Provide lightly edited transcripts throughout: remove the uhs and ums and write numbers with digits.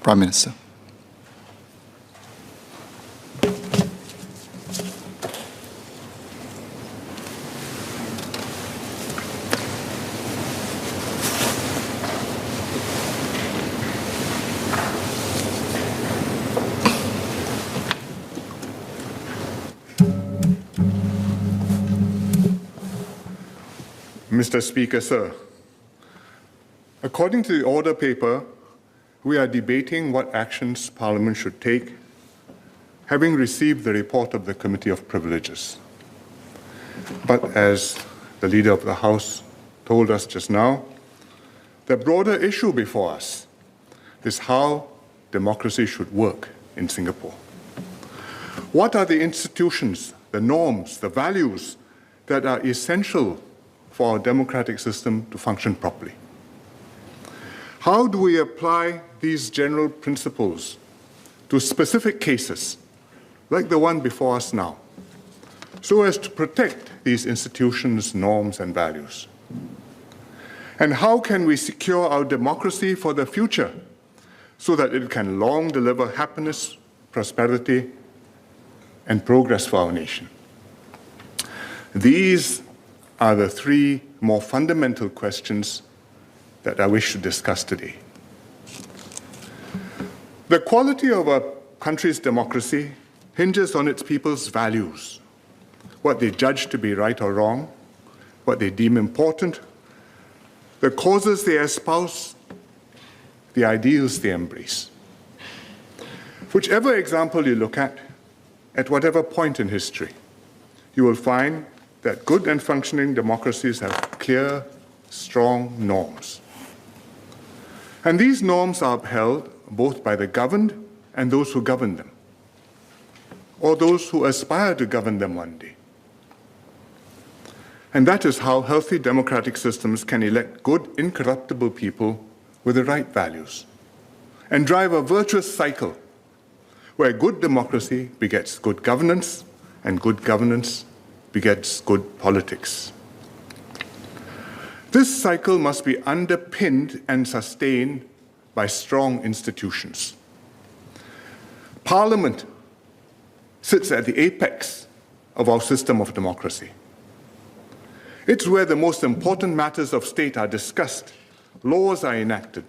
Prime Minister. Mr. Speaker, sir, according to the order paper, we are debating what actions Parliament should take, having received the report of the Committee of Privileges. But as the Leader of the House told us just now, the broader issue before us is how democracy should work in Singapore. What are the institutions, the norms, the values that are essential for our democratic system to function properly? How do we apply these general principles to specific cases, like the one before us now, so as to protect these institutions, norms, and values? And how can we secure our democracy for the future so that it can long deliver happiness, prosperity, and progress for our nation? These are the three more fundamental questions that I wish to discuss today. The quality of a country's democracy hinges on its people's values, what they judge to be right or wrong, what they deem important, the causes they espouse, the ideals they embrace. Whichever example you look at whatever point in history, you will find that good and functioning democracies have clear, strong norms. And these norms are upheld both by the governed and those who govern them, or those who aspire to govern them one day. And that is how healthy democratic systems can elect good, incorruptible people with the right values and drive a virtuous cycle where good democracy begets good governance and good governance begets good politics. This cycle must be underpinned and sustained by strong institutions. Parliament sits at the apex of our system of democracy. It's where the most important matters of state are discussed, laws are enacted,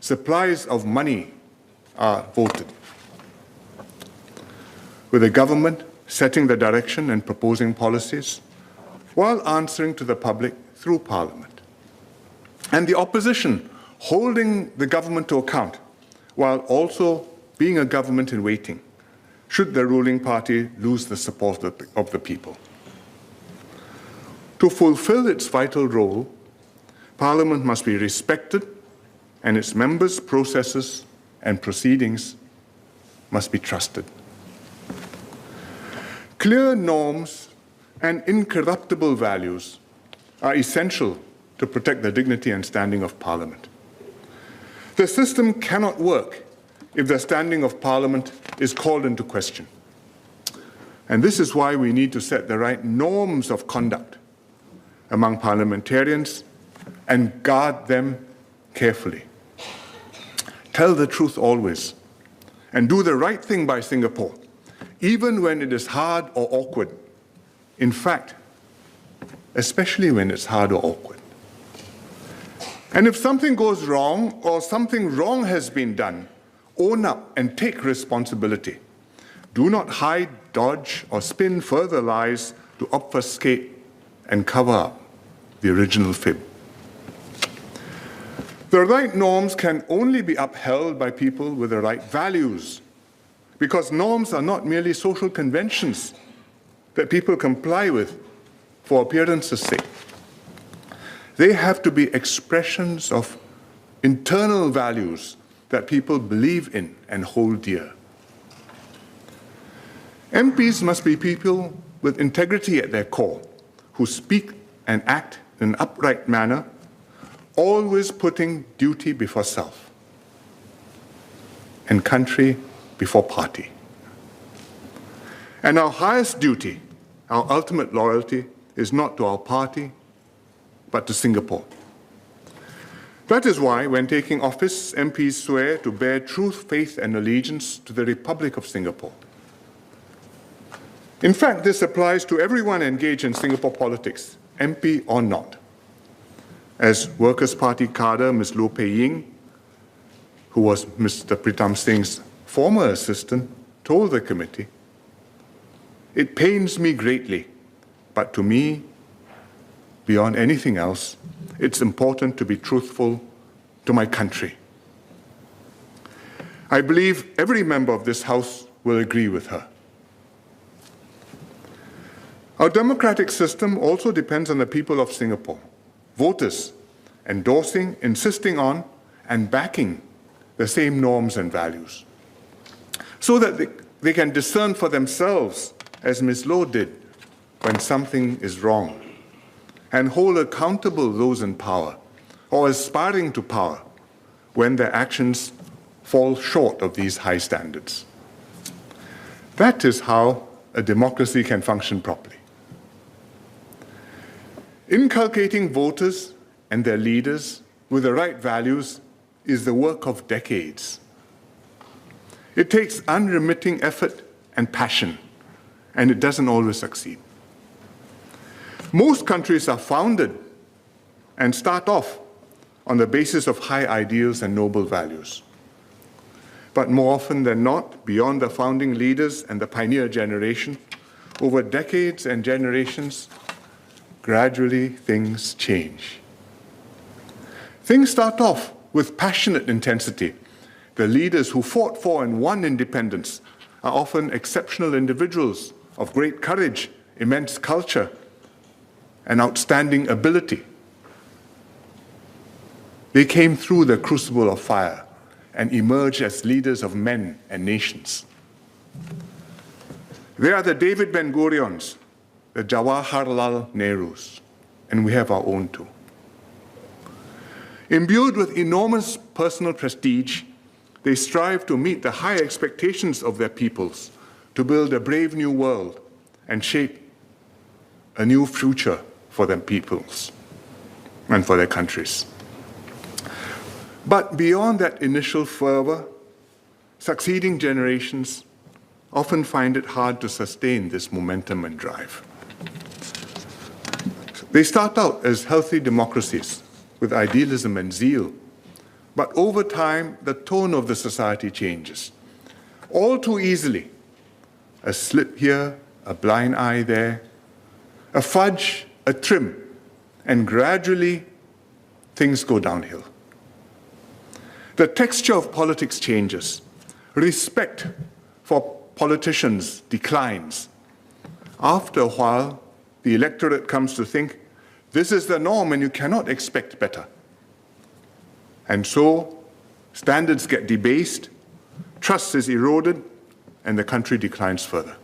supplies of money are voted, with the government setting the direction and proposing policies, while answering to the public through Parliament, and the opposition holding the government to account, while also being a government in waiting, should the ruling party lose the support of the people. To fulfill its vital role, Parliament must be respected, and its members' processes and proceedings must be trusted. Clear norms and incorruptible values are essential to protect the dignity and standing of Parliament. The system cannot work if the standing of Parliament is called into question. And this is why we need to set the right norms of conduct among parliamentarians and guard them carefully. Tell the truth always and do the right thing by Singapore, even when it is hard or awkward. In fact, especially when it's hard or awkward. And if something goes wrong or something wrong has been done, own up and take responsibility. Do not hide, dodge, or spin further lies to obfuscate and cover up the original fib. The right norms can only be upheld by people with the right values, because norms are not merely social conventions that people comply with for appearance's sake. They have to be expressions of internal values that people believe in and hold dear. MPs must be people with integrity at their core, who speak and act in an upright manner, always putting duty before self and country before party. And our highest duty, our ultimate loyalty, is not to our party, but to Singapore. That is why, when taking office, MPs swear to bear truth, faith, and allegiance to the Republic of Singapore. In fact, this applies to everyone engaged in Singapore politics, MP or not. As Workers' Party cadre Ms. Loh Pei Ying, who was Mr. Pritam Singh's former assistant, told the committee, "It pains me greatly, but to me, beyond anything else, it's important to be truthful to my country." I believe every member of this House will agree with her. Our democratic system also depends on the people of Singapore, voters endorsing, insisting on, and backing the same norms and values, so that they can discern for themselves, as Ms. Loh did, when something is wrong, and hold accountable those in power or aspiring to power when their actions fall short of these high standards. That is how a democracy can function properly. Inculcating voters and their leaders with the right values is the work of decades. It takes unremitting effort and passion, and it doesn't always succeed. Most countries are founded and start off on the basis of high ideals and noble values. But more often than not, beyond the founding leaders and the pioneer generation, over decades and generations, gradually things change. Things start off with passionate intensity. The leaders who fought for and won independence are often exceptional individuals of great courage, immense culture, and outstanding ability. They came through the crucible of fire and emerged as leaders of men and nations. They are the David Ben-Gurions, the Jawaharlal Nehrus, and we have our own too. Imbued with enormous personal prestige, they strive to meet the high expectations of their peoples, to build a brave new world and shape a new future for their peoples and for their countries. But beyond that initial fervor, succeeding generations often find it hard to sustain this momentum and drive. They start out as healthy democracies with idealism and zeal, but over time, the tone of the society changes. All too easily, a slip here, a blind eye there, a fudge, a trim, and gradually things go downhill. The texture of politics changes. Respect for politicians declines. After a while, the electorate comes to think, this is the norm and you cannot expect better. And so, standards get debased, trust is eroded, and the country declines further.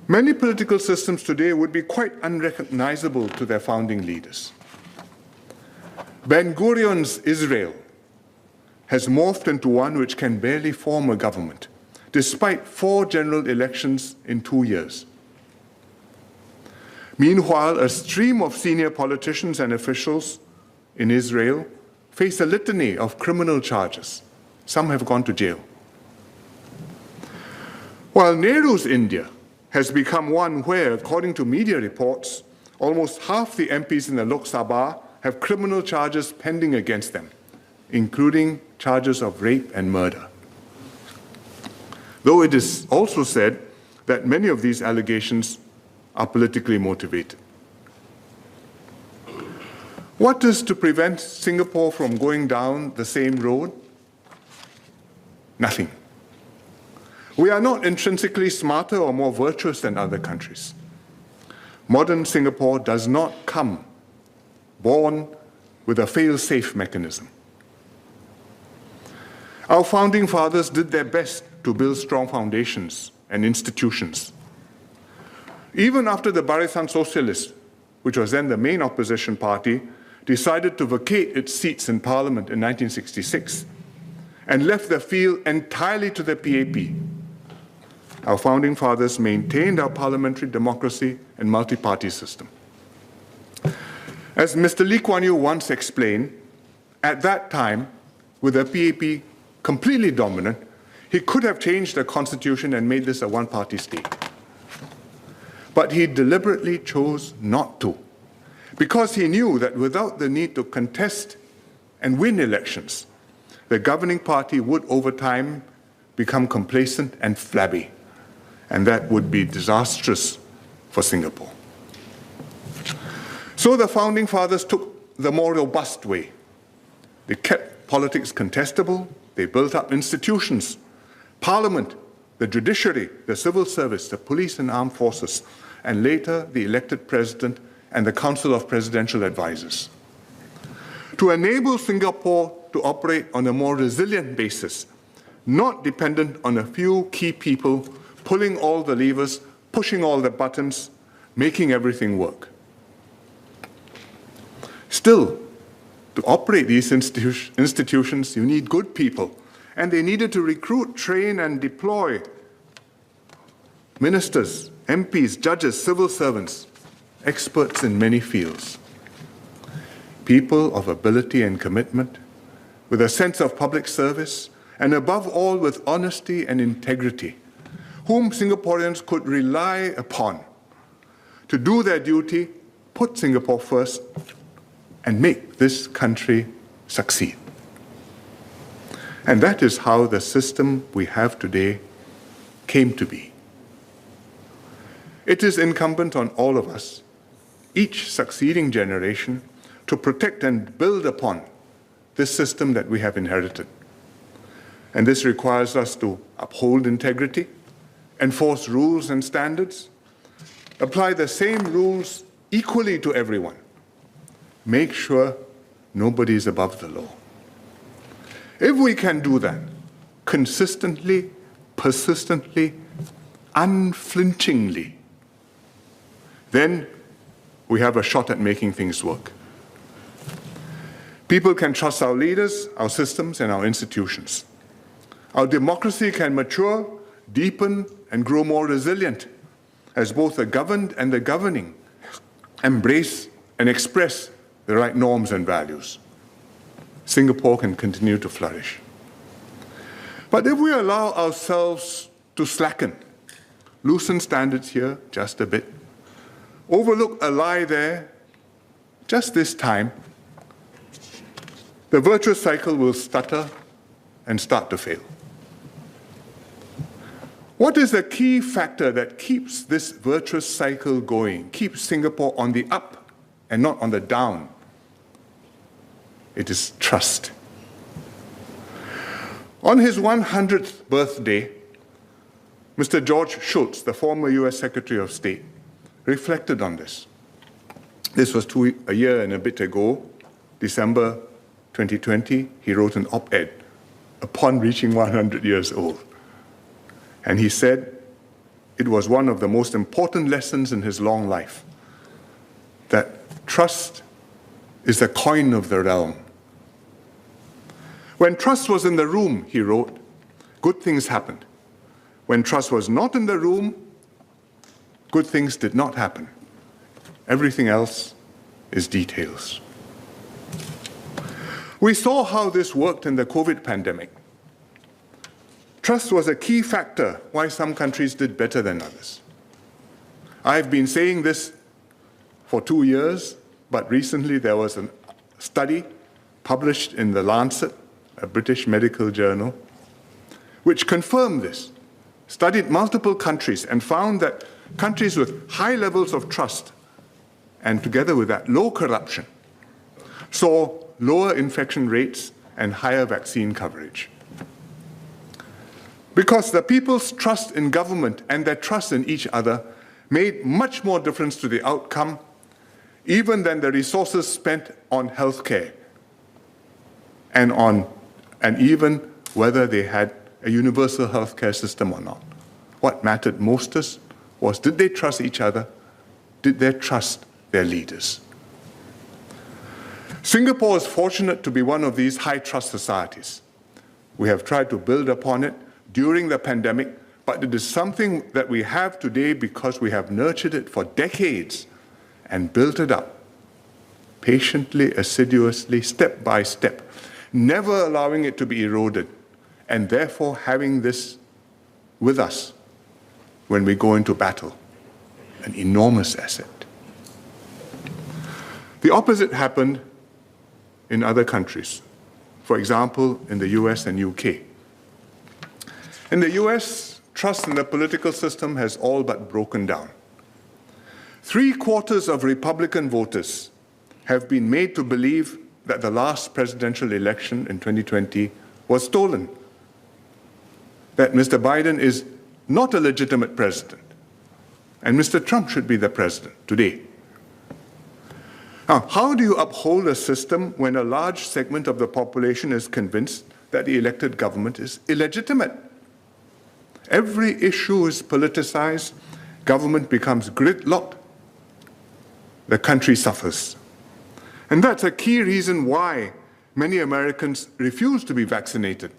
Many political systems today would be quite unrecognizable to their founding leaders. Ben-Gurion's Israel has morphed into one which can barely form a government, despite 4 general elections in 2 years. Meanwhile, a stream of senior politicians and officials in Israel face a litany of criminal charges. Some have gone to jail. While Nehru's India has become one where, according to media reports, almost half the MPs in the Lok Sabha have criminal charges pending against them, including charges of rape and murder. Though it is also said that many of these allegations are politically motivated. What is to prevent Singapore from going down the same road? Nothing. We are not intrinsically smarter or more virtuous than other countries. Modern Singapore does not come born with a fail-safe mechanism. Our founding fathers did their best to build strong foundations and institutions. Even after the Barisan Socialist, which was then the main opposition party, decided to vacate its seats in Parliament in 1966 and left the field entirely to the PAP, our founding fathers maintained our parliamentary democracy and multi-party system. As Mr. Lee Kuan Yew once explained, at that time, with the PAP completely dominant, he could have changed the constitution and made this a one-party state. But he deliberately chose not to, because he knew that without the need to contest and win elections, the governing party would over time become complacent and flabby, and that would be disastrous for Singapore. So the Founding Fathers took the more robust way. They kept politics contestable, they built up institutions, Parliament, the judiciary, the civil service, the police and armed forces, and later the elected president and the Council of Presidential Advisors. To enable Singapore to operate on a more resilient basis, not dependent on a few key people pulling all the levers, pushing all the buttons, making everything work. Still, to operate these institutions, you need good people, and they needed to recruit, train, and deploy ministers, MPs, judges, civil servants, experts in many fields, people of ability and commitment, with a sense of public service, and above all with honesty and integrity, whom Singaporeans could rely upon to do their duty, put Singapore first, and make this country succeed. And that is how the system we have today came to be. It is incumbent on all of us, each succeeding generation, to protect and build upon this system that we have inherited. And this requires us to uphold integrity, enforce rules and standards, apply the same rules equally to everyone, make sure nobody is above the law. If we can do that consistently, persistently, unflinchingly, then we have a shot at making things work. People can trust our leaders, our systems, and our institutions. Our democracy can mature, deepen, and grow more resilient as both the governed and the governing embrace and express the right norms and values. Singapore can continue to flourish. But if we allow ourselves to slacken, loosen standards here just a bit, overlook a lie there just this time, the virtuous cycle will stutter and start to fail. What is the key factor that keeps this virtuous cycle going, keeps Singapore on the up and not on the down? It is trust. On his 100th birthday, Mr. George Shultz, the former US Secretary of State, reflected on this. This was a year and a bit ago, December 2020, he wrote an op-ed upon reaching 100 years old. And he said it was one of the most important lessons in his long life, that trust is the coin of the realm. When trust was in the room, he wrote, good things happened. When trust was not in the room, good things did not happen. Everything else is details. We saw how this worked in the COVID pandemic. Trust was a key factor why some countries did better than others. I've been saying this for 2 years, but recently there was a study published in The Lancet, a British medical journal, which confirmed this, studied multiple countries and found that countries with high levels of trust and together with that low corruption saw lower infection rates and higher vaccine coverage. Because the people's trust in government and their trust in each other made much more difference to the outcome even than the resources spent on healthcare and even whether they had a universal healthcare system or not. What mattered most was, did they trust each other? Did they trust their leaders? Singapore is fortunate to be one of these high-trust societies. We have tried to build upon it during the pandemic, but it is something that we have today because we have nurtured it for decades and built it up. patiently, assiduously, step by step, never allowing it to be eroded, and therefore having this with us when we go into battle, an enormous asset. The opposite happened in other countries, for example, in the US and UK. In the US, trust in the political system has all but broken down. 3/4 of Republican voters have been made to believe that the last presidential election in 2020 was stolen, that Mr. Biden is not a legitimate president, and Mr. Trump should be the president today. Now, how do you uphold a system when a large segment of the population is convinced that the elected government is illegitimate? Every issue is politicized, government becomes gridlocked, the country suffers. And that's a key reason why many Americans refuse to be vaccinated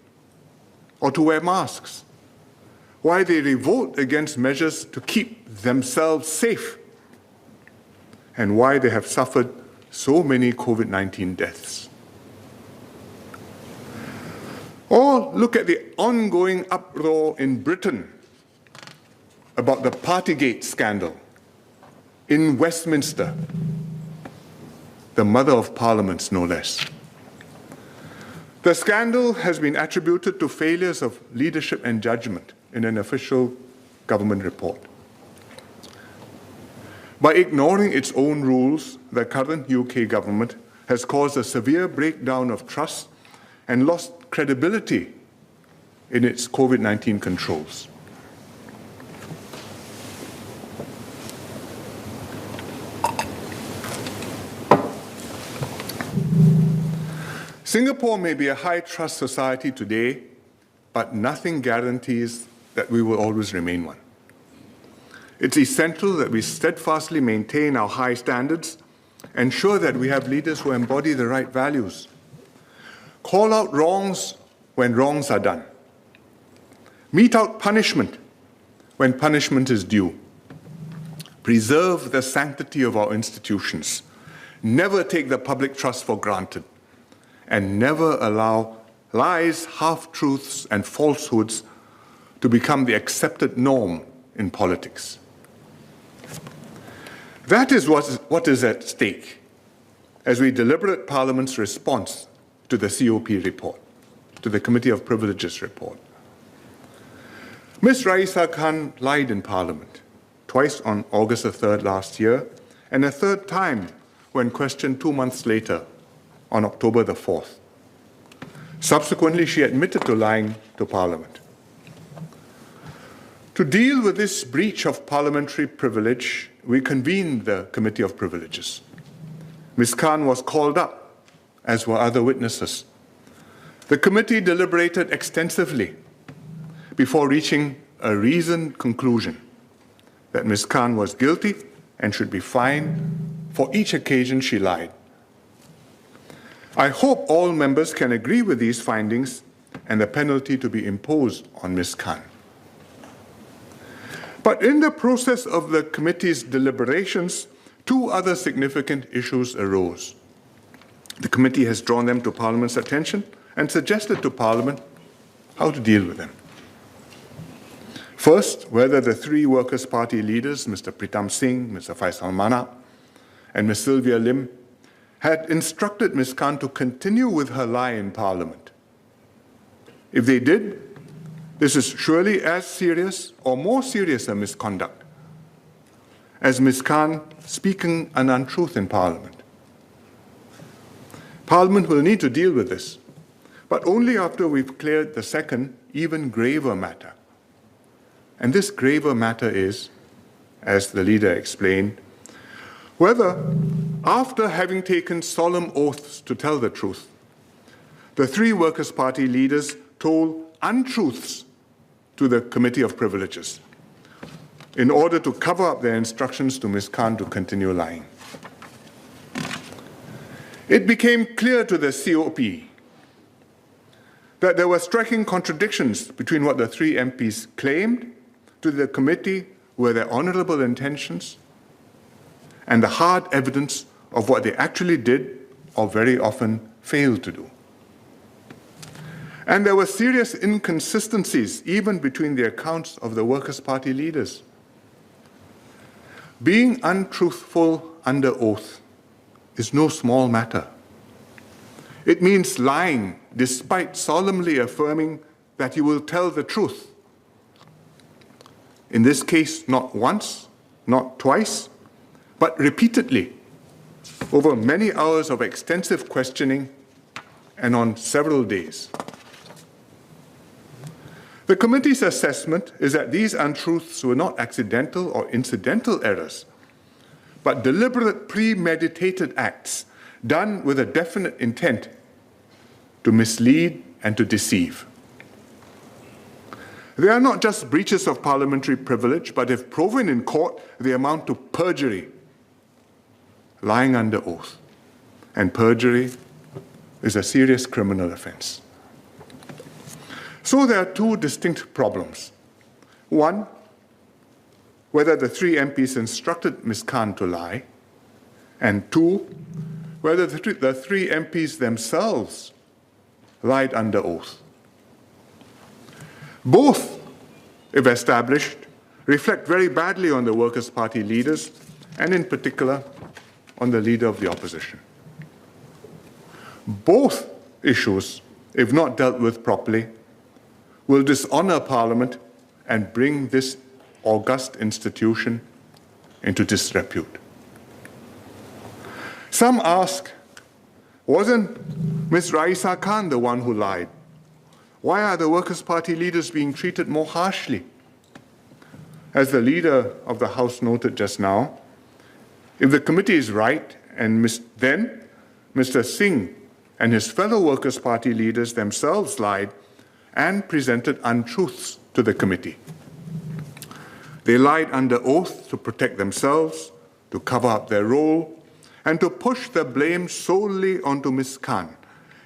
or to wear masks, why they revolt against measures to keep themselves safe, and why they have suffered so many COVID-19 deaths. Or look at the ongoing uproar in Britain about the Partygate scandal in Westminster, the mother of parliaments, no less. The scandal has been attributed to failures of leadership and judgment in an official government report. By ignoring its own rules, the current UK government has caused a severe breakdown of trust and lost credibility in its COVID-19 controls. Singapore may be a high-trust society today, but nothing guarantees that we will always remain one. It's essential that we steadfastly maintain our high standards, ensure that we have leaders who embody the right values, call out wrongs when wrongs are done, mete out punishment when punishment is due, preserve the sanctity of our institutions, never take the public trust for granted, and never allow lies, half-truths, and falsehoods to become the accepted norm in politics. That is what is at stake as we deliberate Parliament's response to the COP report, to the Committee of Privileges report. Ms. Raisa Khan lied in Parliament, twice on August the 3rd last year, and a third time when questioned 2 months later on October the 4th. Subsequently, she admitted to lying to Parliament. To deal with this breach of parliamentary privilege, we convened the Committee of Privileges. Ms. Khan was called up, as were other witnesses. The committee deliberated extensively before reaching a reasoned conclusion that Ms. Khan was guilty and should be fined for each occasion she lied. I hope all members can agree with these findings and the penalty to be imposed on Ms. Khan. But in the process of the committee's deliberations, 2 other significant issues arose. The committee has drawn them to Parliament's attention and suggested to Parliament how to deal with them. First, whether the 3 Workers' Party leaders, Mr. Pritam Singh, Mr. Faisal Manap, and Ms. Sylvia Lim, had instructed Ms. Khan to continue with her lie in Parliament. If they did, this is surely as serious or more serious a misconduct as Ms. Khan speaking an untruth in Parliament. Parliament will need to deal with this, but only after we've cleared the second, even graver matter. And this graver matter is, as the leader explained, whether, after having taken solemn oaths to tell the truth, the 3 Workers' Party leaders told untruths to the Committee of Privileges in order to cover up their instructions to Ms. Khan to continue lying. It became clear to the COP that there were striking contradictions between what the 3 MPs claimed to the committee were their honorable intentions and the hard evidence of what they actually did or very often failed to do. And there were serious inconsistencies even between the accounts of the Workers' Party leaders. Being untruthful under oath is no small matter. It means lying despite solemnly affirming that you will tell the truth. In this case, not once, not twice, but repeatedly, over many hours of extensive questioning and on several days. The committee's assessment is that these untruths were not accidental or incidental errors, but deliberate, premeditated acts done with a definite intent to mislead and to deceive. They are not just breaches of parliamentary privilege, but if proven in court, they amount to perjury, lying under oath. And perjury is a serious criminal offense. So there are two distinct problems. One, whether the three MPs instructed Ms. Khan to lie, and two, whether the three MPs themselves lied under oath. Both, if established, reflect very badly on the Workers' Party leaders, and in particular, on the leader of the opposition. Both issues, if not dealt with properly, will dishonor Parliament and bring this august institution into disrepute. Some ask, wasn't Ms. Raisa Khan the one who lied? Why are the Workers' Party leaders being treated more harshly? As the leader of the House noted just now, if the committee is right, and then Mr. Hsien and his fellow Workers' Party leaders themselves lied and presented untruths to the committee. They lied under oath to protect themselves, to cover up their role, and to push the blame solely onto Ms. Khan,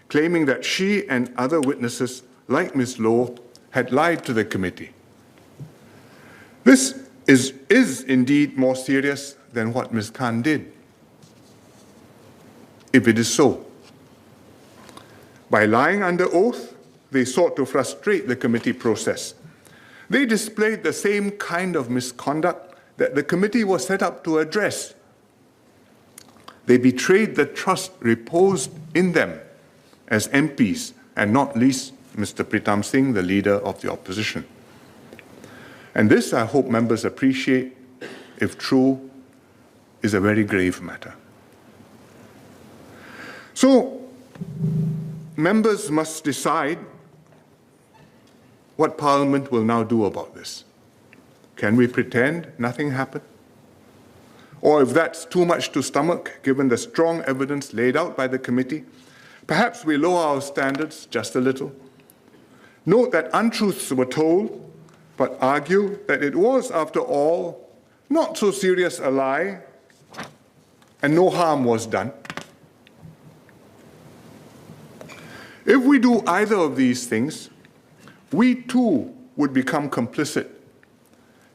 claiming that she and other witnesses, like Ms. Loong, had lied to the committee. This is indeed more serious than what Ms. Khan did, if it is so. By lying under oath, they sought to frustrate the committee process. They displayed the same kind of misconduct that the committee was set up to address. They betrayed the trust reposed in them as MPs, and not least Mr. Pritam Singh, the leader of the opposition. And this, I hope members appreciate, if true, is a very grave matter. So, members must decide what Parliament will now do about this. Can we pretend nothing happened? Or if that's too much to stomach, given the strong evidence laid out by the committee, perhaps we lower our standards just a little. Note that untruths were told, but argue that it was, after all, not so serious a lie, and no harm was done. If we do either of these things, we too would become complicit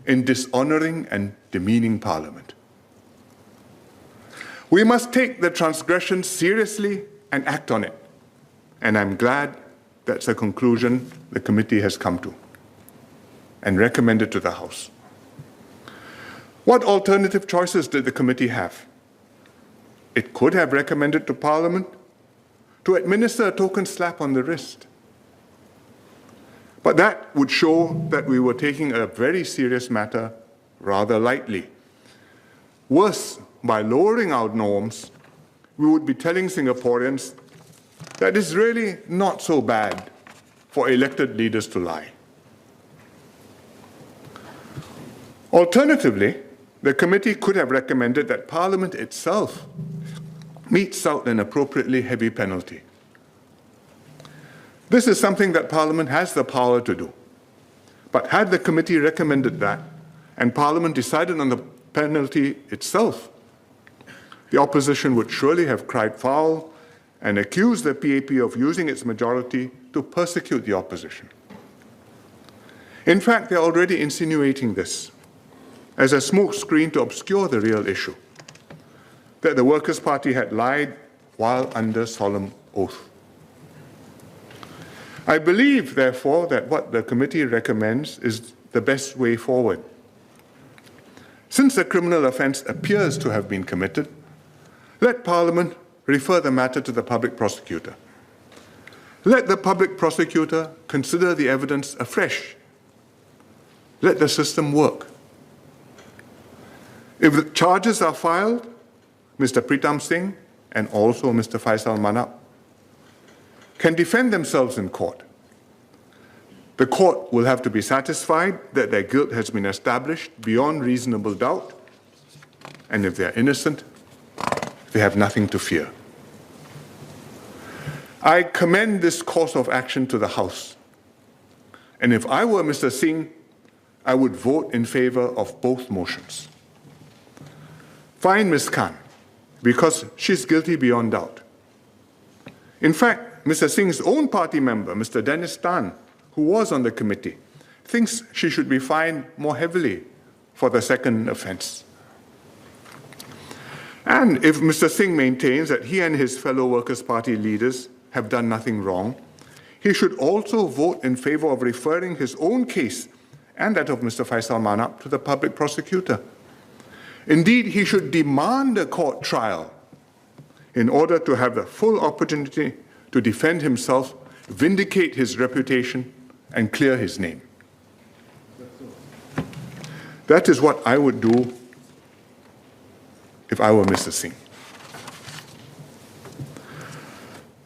in dishonoring and demeaning Parliament. We must take the transgression seriously and act on it. And I'm glad that's a conclusion the committee has come to and recommended to the House. What alternative choices did the committee have? It could have recommended to Parliament to administer a token slap on the wrist. But that would show that we were taking a very serious matter rather lightly. Worse, by lowering our norms, we would be telling Singaporeans that it's really not so bad for elected leaders to lie. Alternatively, the committee could have recommended that Parliament itself metes out an appropriately heavy penalty. This is something that Parliament has the power to do. But had the committee recommended that, and Parliament decided on the penalty itself, the opposition would surely have cried foul and accused the PAP of using its majority to persecute the opposition. In fact, they're already insinuating this as a smokescreen to obscure the real issue. that the Workers' Party had lied while under solemn oath. I believe, therefore, that what the committee recommends is the best way forward. Since the criminal offence appears to have been committed, let Parliament refer the matter to the public prosecutor. Let the public prosecutor consider the evidence afresh. Let the system work. If the charges are filed, Mr. Pritam Singh and also Mr. Faisal Manap can defend themselves in court. The court will have to be satisfied that their guilt has been established beyond reasonable doubt, and if they are innocent, they have nothing to fear. I commend this course of action to the House, and if I were Mr. Singh, I would vote in favor of both motions. Fine Ms. Khan, because she's guilty beyond doubt. In fact, Mr. Singh's own party member, Mr. Dennis Tan, who was on the committee, thinks she should be fined more heavily for the second offence. And if Mr. Singh maintains that he and his fellow Workers' Party leaders have done nothing wrong, he should also vote in favor of referring his own case and that of Mr. Faisal Manap to the public prosecutor. Indeed, he should demand a court trial in order to have the full opportunity to defend himself, vindicate his reputation, and clear his name. That is what I would do if I were Mr. Singh.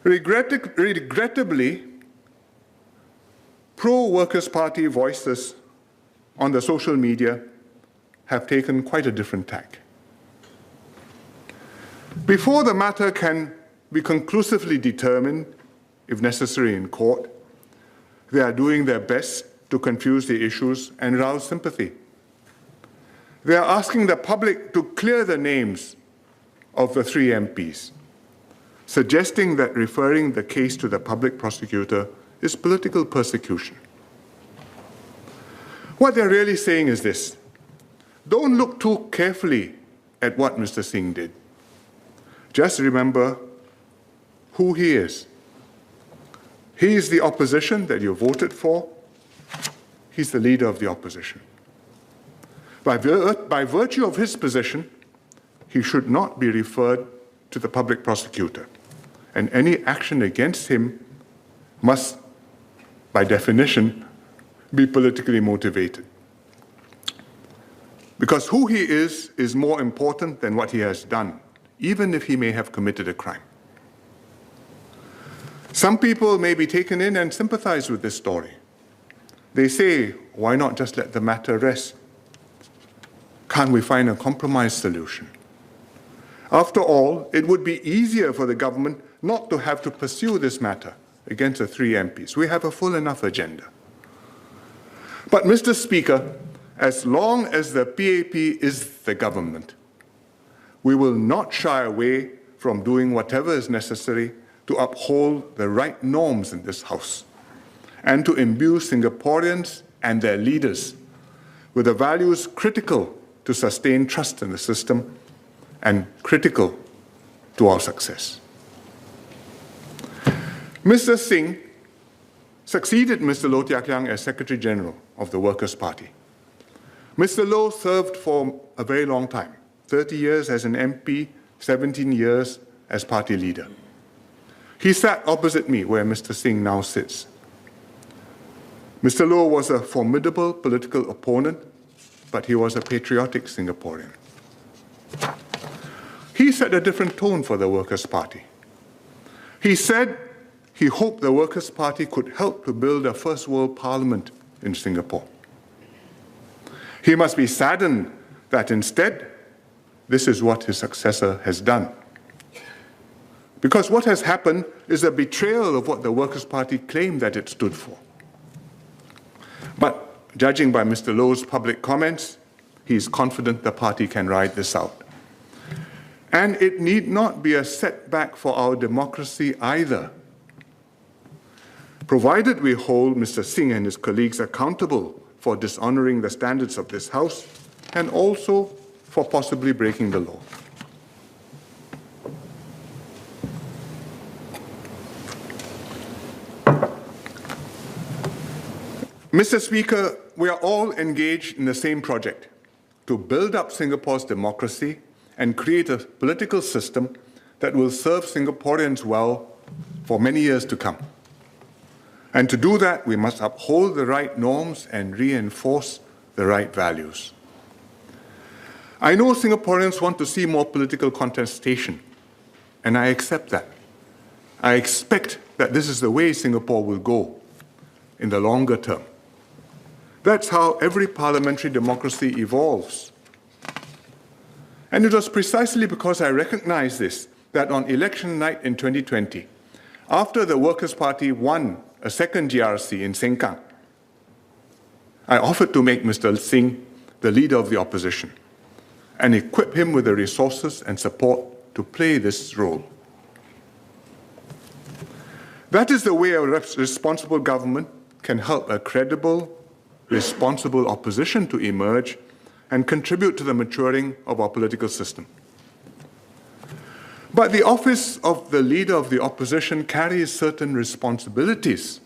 Regrettably, pro-Workers' Party voices on the social media have taken quite a different tack. Before the matter can be conclusively determined, if necessary in court, they are doing their best to confuse the issues and rouse sympathy. They are asking the public to clear the names of the 3 MPs, suggesting that referring the case to the public prosecutor is political persecution. What they're really saying is this: don't look too carefully at what Mr. Singh did. Just remember who he is. He is the opposition that you voted for. He's the leader of the opposition. By virtue of his position, he should not be referred to the public prosecutor, and any action against him must, by definition, be politically motivated. Because who he is more important than what he has done, even if he may have committed a crime. Some people may be taken in and sympathize with this story. They say, why not just let the matter rest? Can't we find a compromise solution? After all, it would be easier for the government not to have to pursue this matter against the 3 MPs. We have a full enough agenda. But, Mr. Speaker, as long as the PAP is the government, we will not shy away from doing whatever is necessary to uphold the right norms in this House and to imbue Singaporeans and their leaders with the values critical to sustain trust in the system and critical to our success. Mr. Singh succeeded Mr. Loh Teck Yang as Secretary General of the Workers' Party. Mr. Loh served for a very long time, 30 years as an MP, 17 years as party leader. He sat opposite me where Mr. Singh now sits. Mr. Loh was a formidable political opponent, but he was a patriotic Singaporean. He set a different tone for the Workers' Party. He said he hoped the Workers' Party could help to build a first world parliament in Singapore. He must be saddened that instead, this is what his successor has done. Because what has happened is a betrayal of what the Workers' Party claimed that it stood for. But judging by Mr. Loh's public comments, he is confident the party can ride this out. And it need not be a setback for our democracy either. Provided we hold Mr. Singh and his colleagues accountable for dishonoring the standards of this House and also for possibly breaking the law. Mr. Speaker, we are all engaged in the same project to build up Singapore's democracy and create a political system that will serve Singaporeans well for many years to come. And to do that, we must uphold the right norms and reinforce the right values. I know Singaporeans want to see more political contestation, and I accept that. I expect that this is the way Singapore will go in the longer term. That's how every parliamentary democracy evolves. And it was precisely because I recognized this that on election night in 2020, after the Workers' Party won a second GRC in Sengkang, I offered to make Mr. Hsien the leader of the opposition and equip him with the resources and support to play this role. That is the way a responsible government can help a credible, responsible opposition to emerge and contribute to the maturing of our political system. But the office of the leader of the opposition carries certain responsibilities,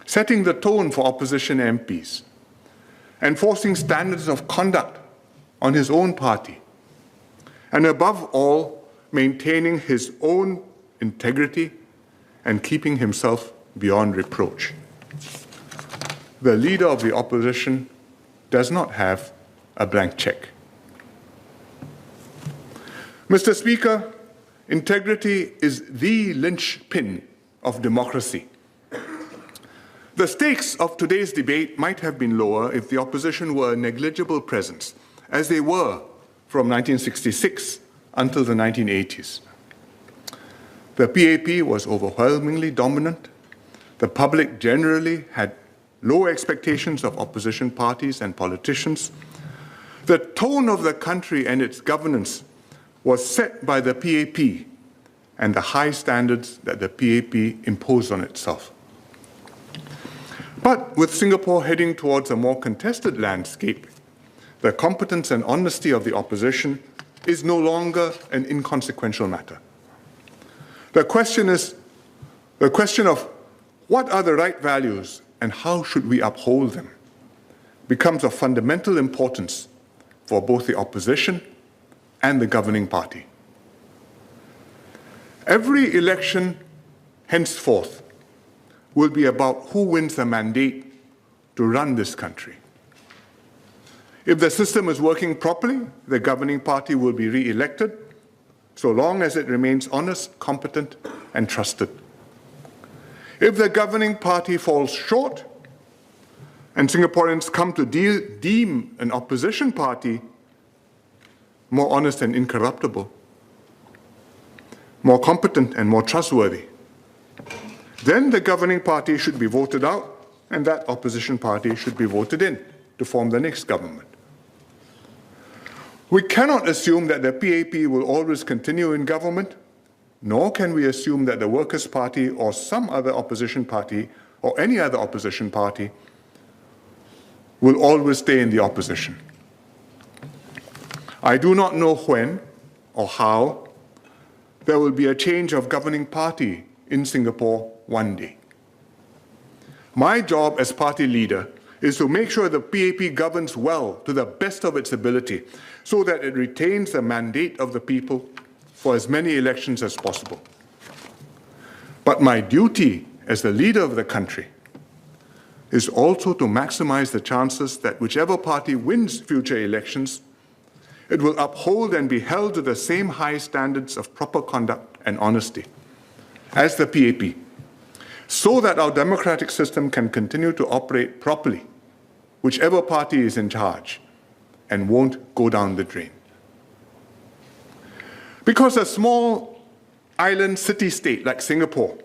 setting the tone for opposition MPs, enforcing standards of conduct on his own party, and above all, maintaining his own integrity and keeping himself beyond reproach. The leader of the opposition does not have a blank check. Mr. Speaker, integrity is the linchpin of democracy. The stakes of today's debate might have been lower if the opposition were a negligible presence, as they were from 1966 until the 1980s. The PAP was overwhelmingly dominant. The public generally had low expectations of opposition parties and politicians. The tone of the country and its governance was set by the PAP and the high standards that the PAP imposed on itself. But with Singapore heading towards a more contested landscape, the competence and honesty of the opposition is no longer an inconsequential matter. The question of what are the right values and how should we uphold them becomes of fundamental importance for both the opposition and the governing party. Every election henceforth will be about who wins the mandate to run this country. If the system is working properly, the governing party will be re-elected, so long as it remains honest, competent, and trusted. If the governing party falls short, and Singaporeans come to deem an opposition party more honest and incorruptible, more competent and more trustworthy, then the governing party should be voted out, and that opposition party should be voted in to form the next government. We cannot assume that the PAP will always continue in government, nor can we assume that the Workers' Party or some other opposition party or any other opposition party will always stay in the opposition. I do not know when or how there will be a change of governing party in Singapore one day. My job as party leader is to make sure the PAP governs well to the best of its ability so that it retains the mandate of the people for as many elections as possible. But my duty as the leader of the country is also to maximize the chances that whichever party wins future elections, it will uphold and be held to the same high standards of proper conduct and honesty as the PAP, so that our democratic system can continue to operate properly, whichever party is in charge, and won't go down the drain. Because a small island city-state like Singapore,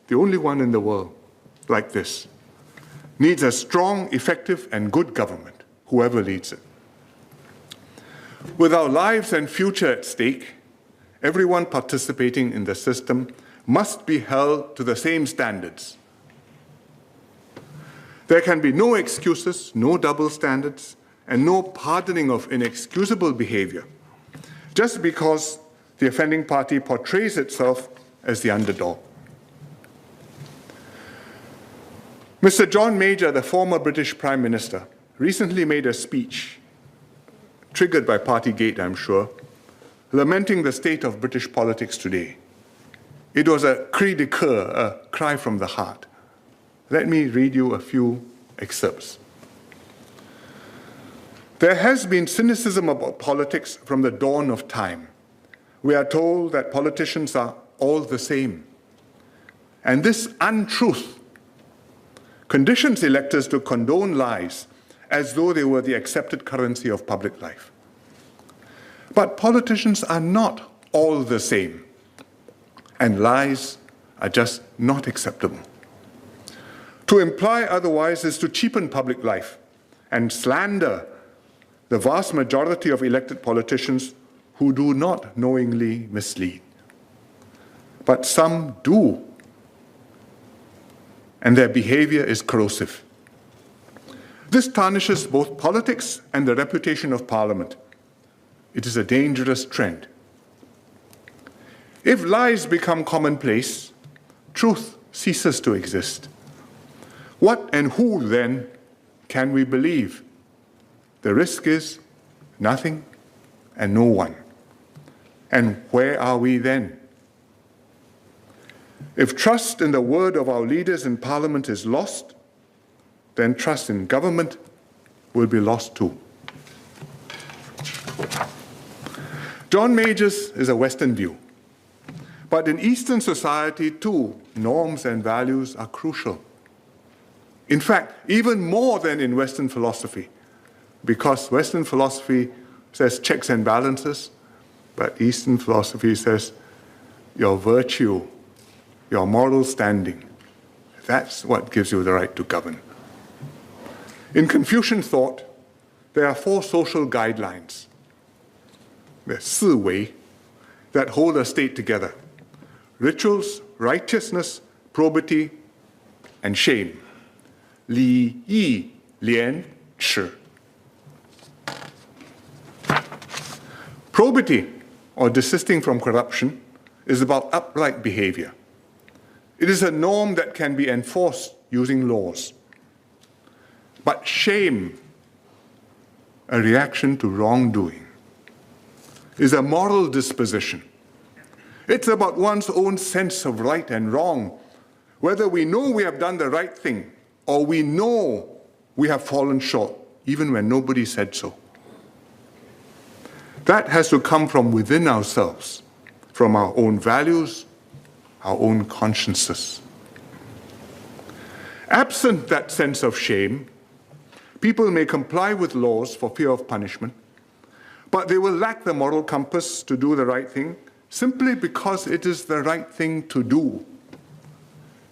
the only one in the world like this, needs a strong, effective, and good government, whoever leads it. With our lives and future at stake, everyone participating in the system must be held to the same standards. There can be no excuses, no double standards, and no pardoning of inexcusable behavior, just because the offending party portrays itself as the underdog. Mr. John Major, the former British Prime Minister, recently made a speech, triggered by Partygate, I'm sure, lamenting the state of British politics today. It was a cri de coeur, a cry from the heart. Let me read you a few excerpts. There has been cynicism about politics from the dawn of time. We are told that politicians are all the same. And this untruth conditions electors to condone lies as though they were the accepted currency of public life. But politicians are not all the same, and lies are just not acceptable. To imply otherwise is to cheapen public life and slander the vast majority of elected politicians who do not knowingly mislead. But some do, and their behavior is corrosive. This tarnishes both politics and the reputation of Parliament. It is a dangerous trend. If lies become commonplace, truth ceases to exist. What and who, then, can we believe? The risk is nothing and no one. And where are we then? If trust in the word of our leaders in Parliament is lost, then trust in government will be lost too. John Major's is a Western view. But in Eastern society too, norms and values are crucial. In fact, even more than in Western philosophy, because Western philosophy says checks and balances, but Eastern philosophy says your virtue, your moral standing, that's what gives you the right to govern. In Confucian thought, there are 4 social guidelines, the 四维, that hold a state together: rituals, righteousness, probity, and shame. 礼义廉耻. Probity, or desisting from corruption, is about upright behavior. It is a norm that can be enforced using laws. But shame, a reaction to wrongdoing, is a moral disposition. It's about one's own sense of right and wrong, whether we know we have done the right thing or we know we have fallen short, even when nobody said so. That has to come from within ourselves, from our own values, our own consciences. Absent that sense of shame, people may comply with laws for fear of punishment, but they will lack the moral compass to do the right thing simply because it is the right thing to do,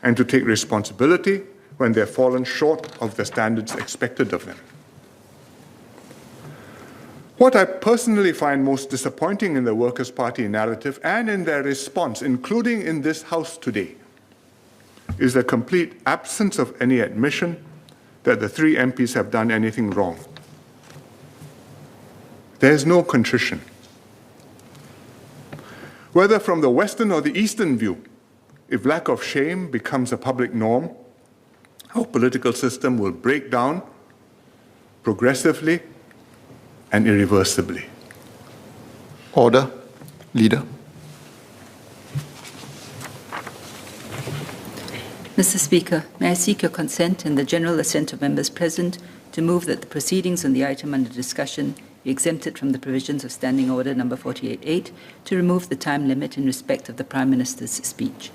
and to take responsibility when they've fallen short of the standards expected of them. What I personally find most disappointing in the Workers' Party narrative and in their response, including in this House today, is the complete absence of any admission that the 3 MPs have done anything wrong. There is no contrition. Whether from the Western or the Eastern view, if lack of shame becomes a public norm, our political system will break down progressively and irreversibly. Order. Leader. Mr. Speaker, may I seek your consent and the general assent of members present to move that the proceedings on the item under discussion be exempted from the provisions of Standing Order number 48.8 to remove the time limit in respect of the Prime Minister's speech.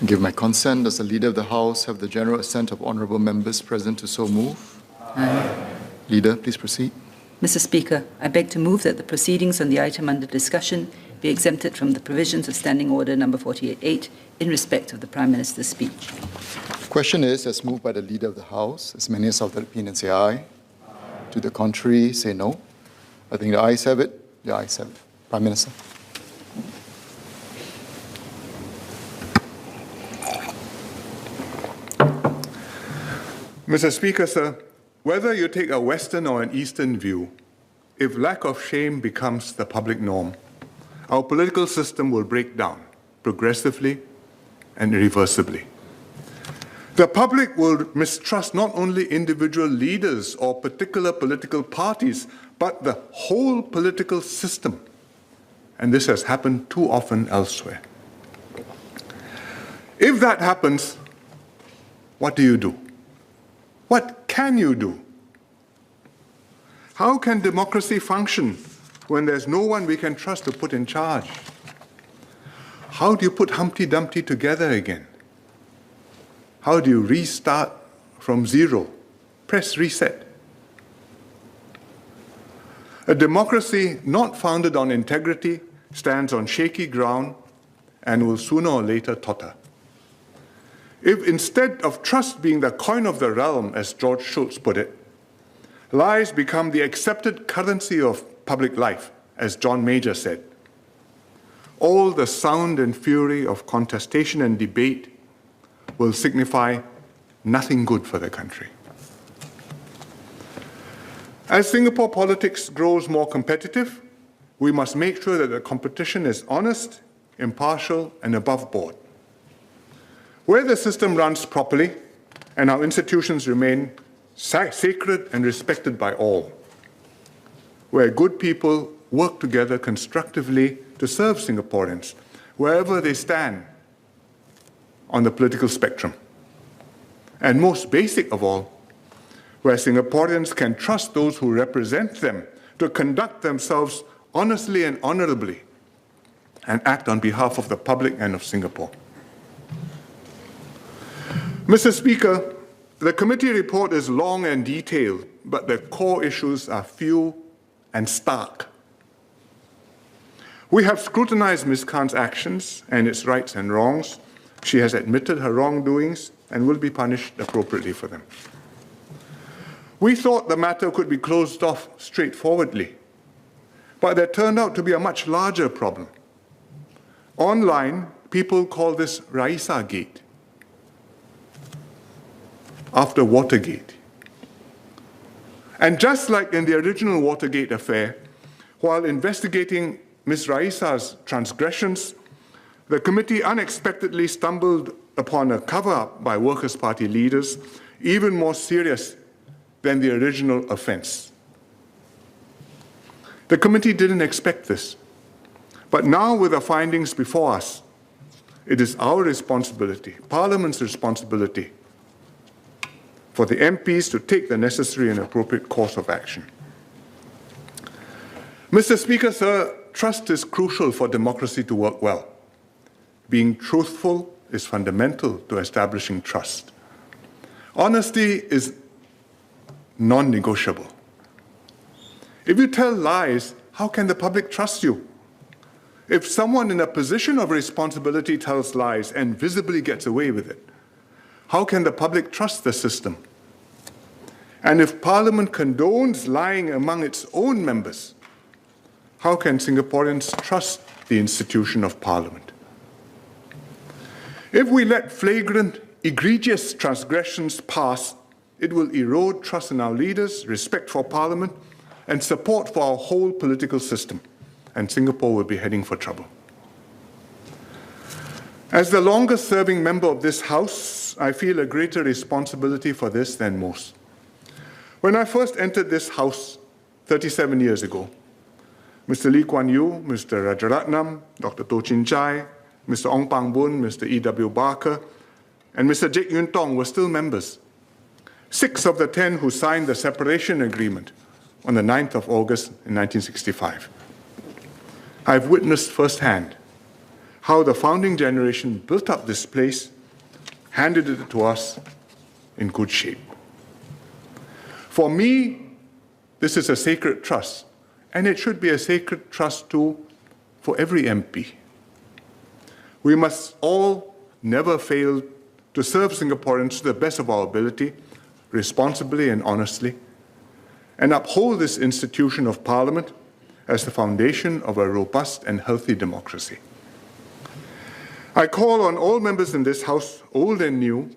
I give my consent. Does the Leader of the House have the general assent of honourable members present to so move? Aye. Leader, please proceed. Mr. Speaker, I beg to move that the proceedings on the item under discussion be exempted from the provisions of Standing Order number 48.8 in respect of the Prime Minister's speech. The question is, as moved by the Leader of the House, as many as of the opinion say aye. To the contrary, say no. I think the ayes have it. The ayes have it. Prime Minister. Mr. Speaker, sir, whether you take a Western or an Eastern view, if lack of shame becomes the public norm, our political system will break down progressively and irreversibly. The public will mistrust not only individual leaders or particular political parties, but the whole political system. And this has happened too often elsewhere. If that happens, what do you do? What can you do? How can democracy function when there's no one we can trust to put in charge? How do you put Humpty Dumpty together again? How do you restart from zero? Press reset. A democracy not founded on integrity stands on shaky ground and will sooner or later totter. If instead of trust being the coin of the realm, as George Shultz put it, lies become the accepted currency of public life, as John Major said, all the sound and fury of contestation and debate will signify nothing good for the country. As Singapore politics grows more competitive, we must make sure that the competition is honest, impartial, and above board. Where the system runs properly and our institutions remain sacred and respected by all, where good people work together constructively to serve Singaporeans, wherever they stand on the political spectrum. And most basic of all, where Singaporeans can trust those who represent them to conduct themselves honestly and honorably and act on behalf of the public and of Singapore. Mr. Speaker, the committee report is long and detailed, but the core issues are few and stark. We have scrutinized Ms. Khan's actions and its rights and wrongs. She has admitted her wrongdoings and will be punished appropriately for them. We thought the matter could be closed off straightforwardly, but there turned out to be a much larger problem. Online, people call this Raisa Gate, after Watergate. And just like in the original Watergate affair, while investigating Ms. Raisa's transgressions, the committee unexpectedly stumbled upon a cover-up by Workers' Party leaders even more serious than the original offense. The committee didn't expect this, but now with the findings before us, it is our responsibility, Parliament's responsibility, for the MPs to take the necessary and appropriate course of action. Mr. Speaker, sir, trust is crucial for democracy to work well. Being truthful is fundamental to establishing trust. Honesty is non-negotiable. If you tell lies, how can the public trust you? If someone in a position of responsibility tells lies and visibly gets away with it, how can the public trust the system? And if Parliament condones lying among its own members, how can Singaporeans trust the institution of Parliament? If we let flagrant, egregious transgressions pass, it will erode trust in our leaders, respect for Parliament, and support for our whole political system, and Singapore will be heading for trouble. As the longest-serving member of this House, I feel a greater responsibility for this than most. When I first entered this House 37 years ago, Mr. Lee Kuan Yew, Mr. Rajaratnam, Dr. Toh Chin Chai, Mr. Ong Pang Boon, Mr. E.W. Barker, and Mr. Jek Yun Tong were still members. 6 of the 10 who signed the separation agreement on the 9th of August in 1965. I've witnessed firsthand how the founding generation built up this place, handed it to us in good shape. For me, this is a sacred trust, and it should be a sacred trust too for every MP. We must all never fail to serve Singaporeans to the best of our ability, responsibly and honestly, and uphold this institution of Parliament as the foundation of a robust and healthy democracy. I call on all members in this House, old and new,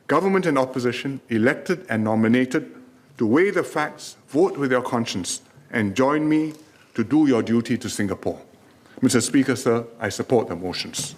government and opposition, elected and nominated, to weigh the facts, vote with your conscience, and join me to do your duty to Singapore. Mr. Speaker, sir, I support the motions.